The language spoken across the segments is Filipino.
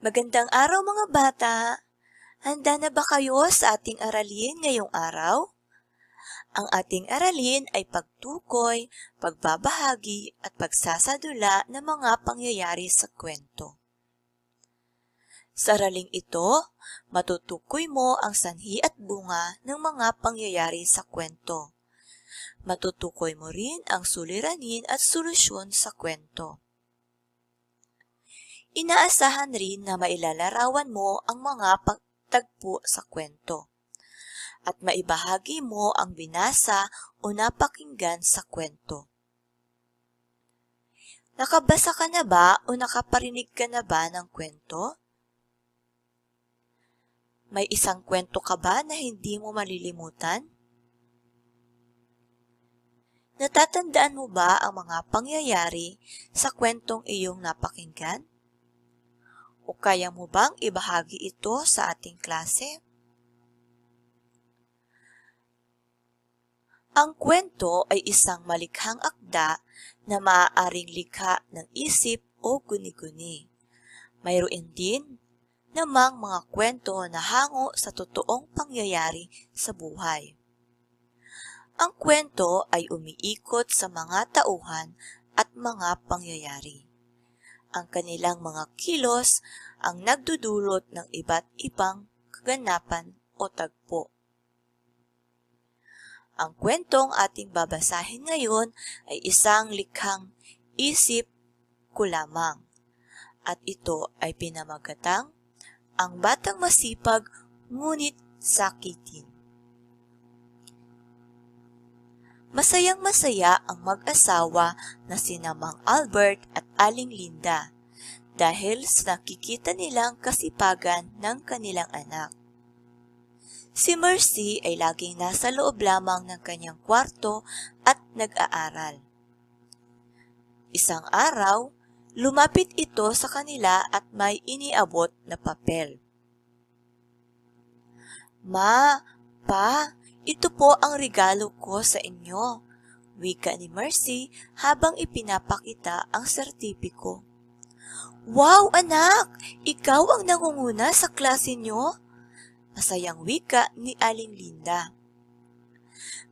Magandang araw mga bata! Handa na ba kayo sa ating aralin ngayong araw? Ang ating aralin ay pagtukoy, pagbabahagi at pagsasadula ng mga pangyayari sa kwento. Sa araling ito, matutukoy mo ang sanhi at bunga ng mga pangyayari sa kwento. Matutukoy mo rin ang suliranin at solusyon sa kwento. Inaasahan rin na mailalarawan mo ang mga pagtagpo sa kwento at maibahagi mo ang binasa o napakinggan sa kwento. Nakabasa ka na ba o nakaparinig ka na ba ng kwento? May isang kwento ka ba na hindi mo malilimutan? Natatandaan mo ba ang mga pangyayari sa kwentong iyong napakinggan? O kaya mo bang ibahagi ito sa ating klase? Ang kwento ay isang malikhang akda na maaaring likha ng isip o guni-guni. Mayroon din namang mga kwento na hango sa totoong pangyayari sa buhay. Ang kwento ay umiikot sa mga tauhan at mga pangyayari. Ang kanilang mga kilos ang nagdudulot ng iba't ibang kaganapan o tagpo. Ang kwentong ating babasahin ngayon ay isang likhang isip ko lamang at ito ay pinamagatang Ang Batang Masipag Ngunit Sakitin. Masayang-masaya ang mag-asawa na sina Mang Albert at Aling Linda dahil sa nakikita nilang kasipagan ng kanilang anak. Si Mercy ay laging nasa loob lamang ng kanyang kwarto at nag-aaral. Isang araw, lumapit ito sa kanila at may iniabot na papel. "Ma, Pa, ito po ang regalo ko sa inyo," wika ni Mercy habang ipinapakita ang sertipiko. "Wow, anak! Ikaw ang nangunguna sa klase nyo?" Masayang wika ni Aling Linda.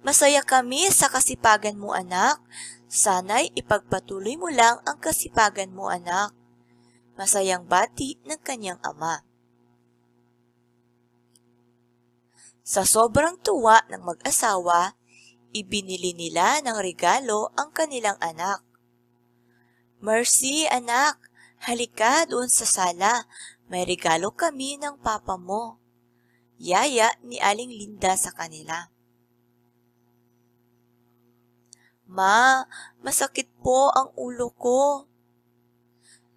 "Masaya kami sa kasipagan mo, anak. Sana'y ipagpatuloy mo lang ang kasipagan mo, anak." Masayang bati ng kanyang ama. Sa sobrang tuwa ng mag-asawa, ibinili nila ng regalo ang kanilang anak. "Mercy, anak, halika doon sa sala. May regalo kami ng papa mo," yaya ni Aling Linda sa kanila. "Ma, masakit po ang ulo ko."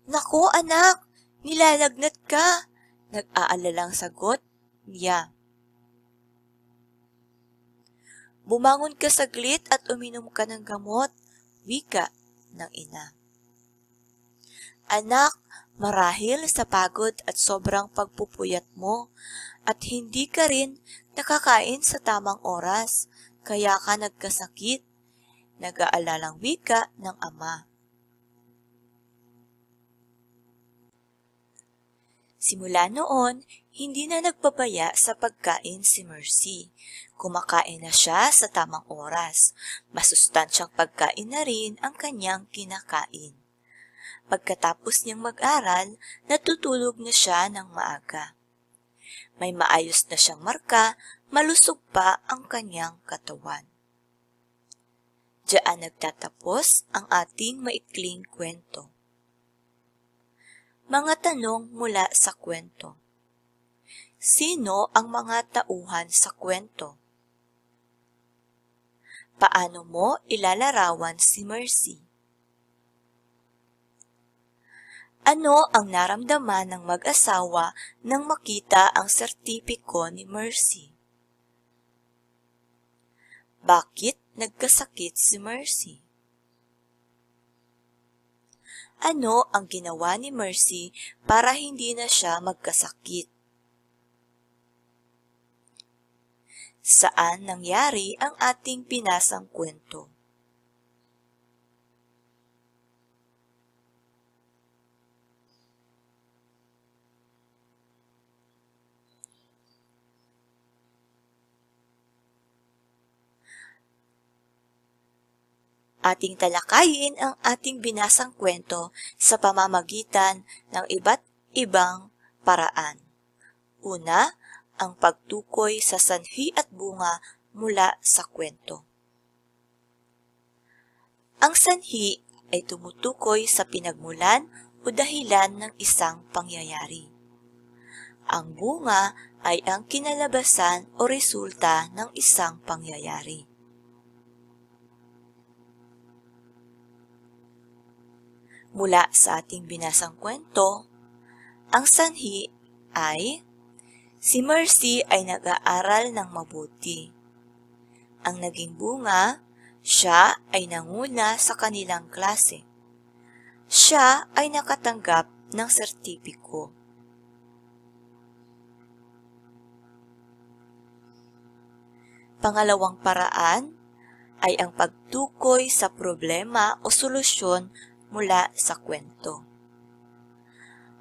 "Naku anak, nilalagnat ka," nag-aalalang sagot niya. "Bumangon ka saglit at uminom ka ng gamot," wika ng ina. "Anak, marahil sa pagod at sobrang pagpupuyat mo at hindi ka rin nakakain sa tamang oras, kaya ka nagkasakit," nag-aalalang wika ng ama. Simula noon, hindi na nagpabaya sa pagkain si Mercy. Kumakain na siya sa tamang oras. Masustansyang pagkain na rin ang kanyang kinakain. Pagkatapos niyang mag-aral, natutulog na siya ng maaga. May maayos na siyang marka, malusog pa ang kanyang katawan. Diyan nagtatapos ang ating maikling kwento. Mga tanong mula sa kwento. Sino ang mga tauhan sa kwento? Paano mo ilalarawan si Mercy? Ano ang naramdaman ng mag-asawa nang makita ang sertipiko ni Mercy? Bakit nagkasakit si Mercy? Ano ang ginawa ni Mercy para hindi na siya magkasakit? Saan nangyari ang ating binasang kwento? Ating talakayin ang ating binasang kwento sa pamamagitan ng iba't ibang paraan. Una, ang pagtukoy sa sanhi at bunga mula sa kwento. Ang sanhi ay tumutukoy sa pinagmulan o dahilan ng isang pangyayari. Ang bunga ay ang kinalabasan o resulta ng isang pangyayari. Mula sa ating binasang kwento, ang sanhi ay si Mercy ay nag-aaral ng mabuti. Ang naging bunga, siya ay nanguna sa kanilang klase. Siya ay nakatanggap ng sertipiko. Pangalawang paraan ay ang pagtukoy sa problema o solusyon mula sa kwento.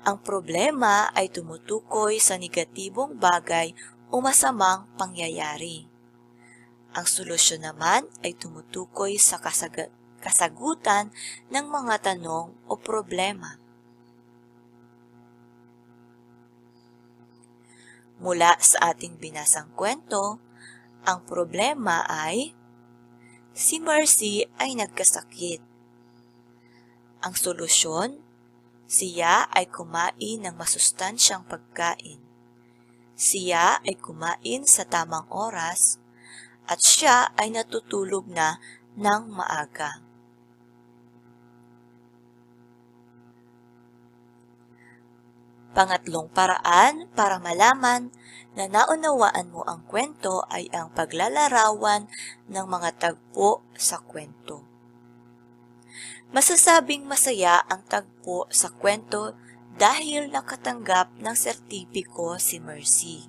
Ang problema ay tumutukoy sa negatibong bagay o masamang pangyayari. Ang solusyon naman ay tumutukoy sa kasagutan ng mga tanong o problema. Mula sa ating binasang kwento, ang problema ay si Mercy ay nagkasakit. Ang solusyon, siya ay kumain ng masustansyang pagkain. Siya ay kumain sa tamang oras at siya ay natutulog na ng maaga. Pangatlong paraan para malaman na naunawaan mo ang kwento ay ang paglalarawan ng mga tagpo sa kwento. Masasabing masaya ang tagpo sa kwento dahil nakatanggap ng sertipiko si Mercy.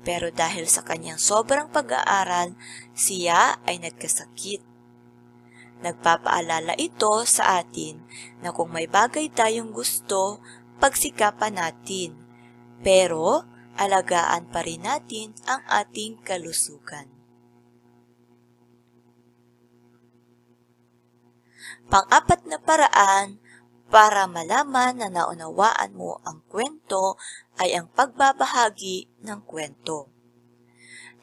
Pero dahil sa kanyang sobrang pag-aaral, siya ay nagkasakit. Nagpapaalala ito sa atin na kung may bagay tayong gusto, pagsikapan natin, pero alagaan pa rin natin ang ating kalusugan. Pang-apat na paraan para malaman na naunawaan mo ang kwento ay ang pagbabahagi ng kwento.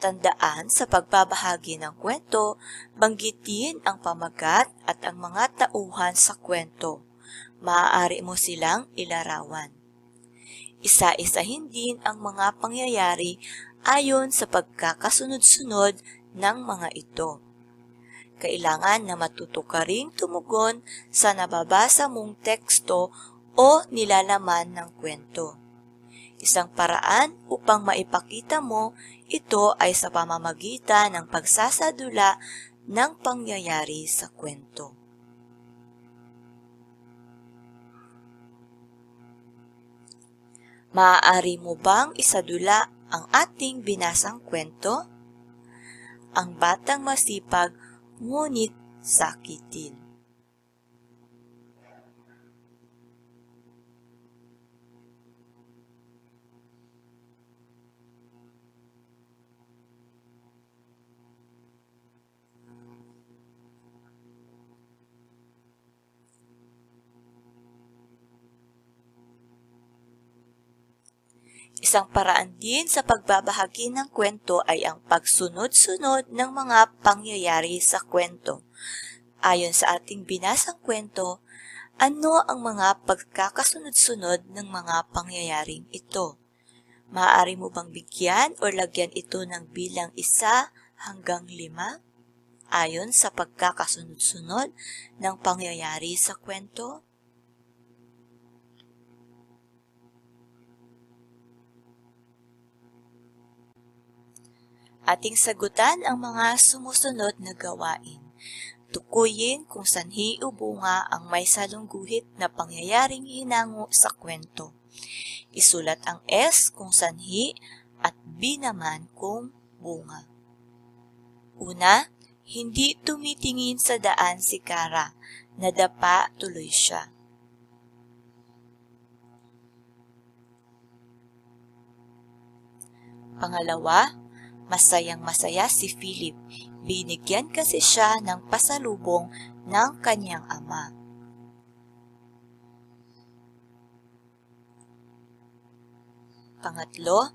Tandaan sa pagbabahagi ng kwento, banggitin ang pamagat at ang mga tauhan sa kwento. Maaari mo silang ilarawan. Isa-isahin din ang mga pangyayari ayon sa pagkakasunod-sunod ng mga ito. Kailangan na matuto ka ring tumugon sa nababasa mong teksto o nilalaman ng kwento. Isang paraan upang maipakita mo ito ay sa pamamagitan ng pagsasadula ng pangyayari sa kwento. Maaari mo bang isadula ang ating binasang kwento? Ang batang masipag ngunit sakitin. Isang paraan din sa pagbabahagi ng kwento ay ang pagsunod-sunod ng mga pangyayari sa kwento. Ayon sa ating binasang kwento, ano ang mga pagkakasunod-sunod ng mga pangyayaring ito? Maaari mo bang bigyan o lagyan ito ng bilang 1 hanggang 5? Ayon sa pagkakasunod-sunod ng pangyayari sa kwento? Ating sagutan ang mga sumusunod na gawain. Tukuyin kung sanhi o bunga ang may salungguhit na pangyayaring hinango sa kwento. Isulat ang S kung sanhi at B naman kung bunga. Una, hindi tumitingin sa daan si Kara, nadapa tuloy siya. Pangalawa, Masayang-masaya si Philip. Binigyan kasi siya ng pasalubong ng kanyang ama. Pangatlo,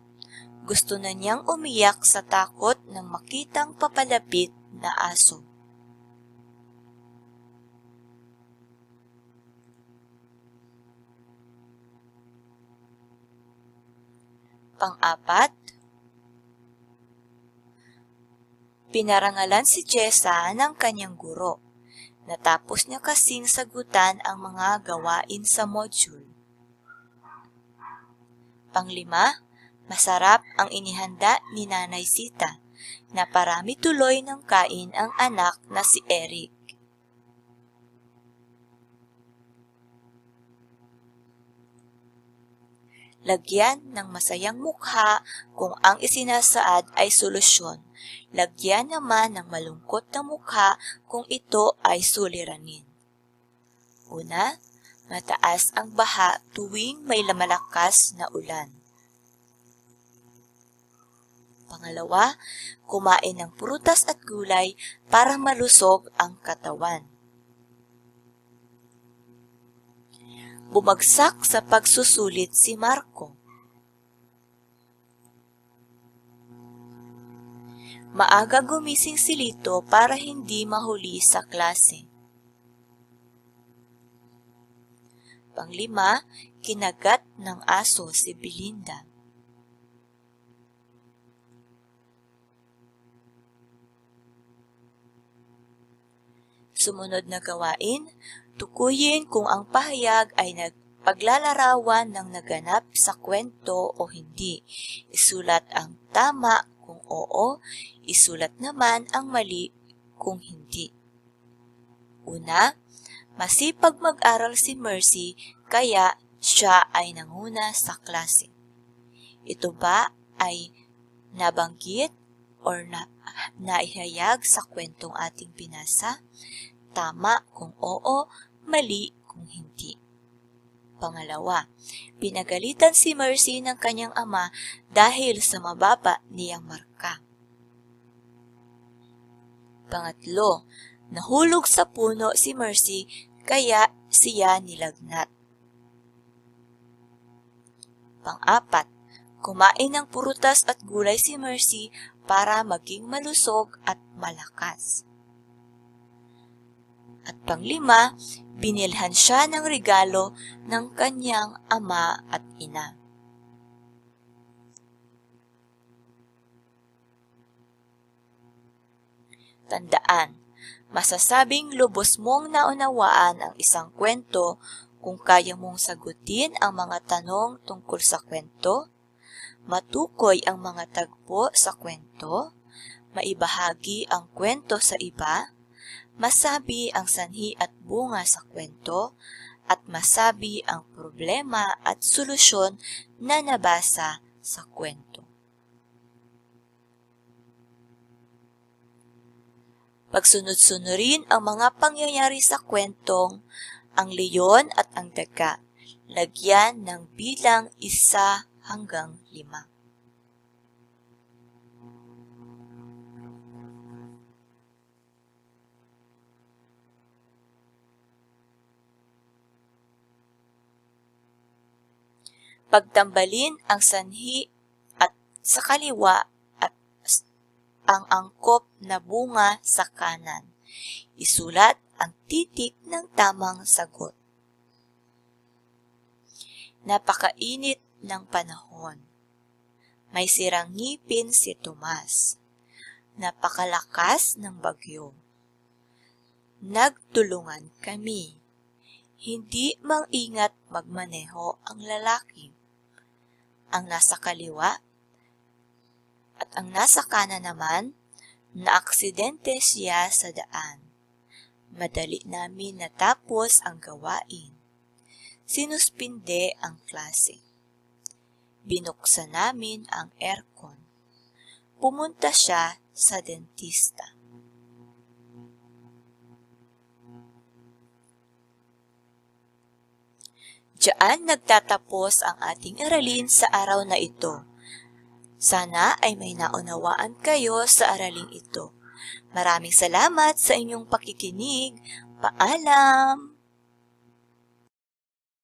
gusto na niyang umiyak sa takot nang makitang papalapit na aso. Pang-apat, pinarangalan si Jessa ng kanyang guro. Natapos niya kasing sagutan ang mga gawain sa module. Panglima, masarap ang inihanda ni Nanay Sita. Naparami tuloy ng kain ang anak na si Eric. Lagyan ng masayang mukha kung ang isinasaad ay solusyon. Lagyan naman ng malungkot na mukha kung ito ay suliranin. Una, mataas ang baha tuwing may malakas na ulan. Pangalawa, kumain ng prutas at gulay para malusog ang katawan. Bumagsak sa pagsusulit si Marco. Maaga gumising si Lito para hindi mahuli sa klase. Panglima, kinagat ng aso si Belinda. Sumunod na gawain, tukuyin kung ang pahayag ay paglalarawan ng naganap sa kwento o hindi. Isulat ang tama kung oo, isulat naman ang mali kung hindi. Una, masipag mag-aral si Mercy kaya siya ay nanguna sa klase. Ito ba ay nabanggit o naihayag sa kwentong ating binasa? Tama kung oo, mali kung hindi. Pangalawa, pinagalitan si Mercy ng kanyang ama dahil sa mababa niyang marka. Pangatlo, nahulog sa puno si Mercy kaya siya nilagnat. Pang-apat, kumain ng prutas at gulay si Mercy para maging malusog at malakas. At panglima, binilhan siya ng regalo ng kanyang ama at ina. Tandaan, masasabing lubos mong naunawaan ang isang kwento kung kaya mong sagutin ang mga tanong tungkol sa kwento, matukoy ang mga tagpo sa kwento, maibahagi ang kwento sa iba, masabi ang sanhi at bunga sa kwento, at masabi ang problema at solusyon na nabasa sa kwento. Pagsunod-sunurin ang mga pangyayari sa kwentong ang leyon at ang daga. Lagyan ng bilang 1 hanggang 5. Pagtambalin ang sanhi at sa kaliwa at ang angkop na bunga sa kanan. Isulat ang titik ng tamang sagot. Napakainit ng panahon. May sirang ngipin si Tomas. Napakalakas ng bagyo. Nagtulungan kami. Hindi mag-ingat magmaneho ang lalaki. Ang nasa kaliwa at ang nasa kanan naman, naaksidente siya sa daan. Madali namin natapos ang gawain. Sinuspinde ang klase. Binuksan namin ang aircon. Pumunta siya sa dentista. Diyan nagtatapos ang ating aralin sa araw na ito. Sana ay may naunawaan kayo sa araling ito. Maraming salamat sa inyong pakikinig. Paalam!